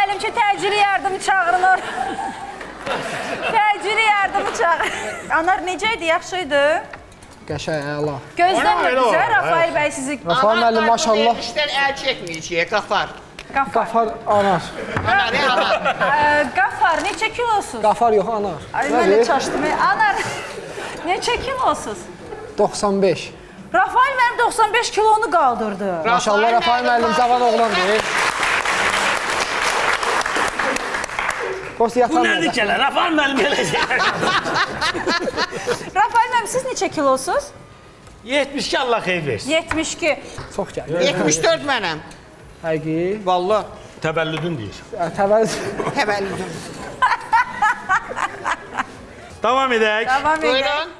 Diyelim ki təcili yardımı çağırın oraya. Təcili yardımı çağırın. Anar necəydi, yaxşıydı? Qəşəng, əla. Gözləmirdiniz, Rafael bəy sizi. Rafael müəllim, maşallah. İşlər əl çəkməyəcək, qafar. Qafar anar. Ana, ne ana? Qafar, neçə kilosuz? Qafar yox, anar. Ay, mən də çaşdım. Anar, neçə kilosuz? 95. Rafael mənim 95 kilonu qaldırdı. Maşallah, Rafael müəllim cavan oğlandır. Qost Bu yatan nədir ki, Rafael müəllim gələcək. Rafael mənim, siz neçə kilosuz? 72 Allah xeyir versin. 72. Çox gəlir. 74 mənəm. Həqiqi. Vallahi. Təbəllüdün deyir. Təvəllüd. Təvəllüdüm. Davam edək. Davam edək. Buyurun.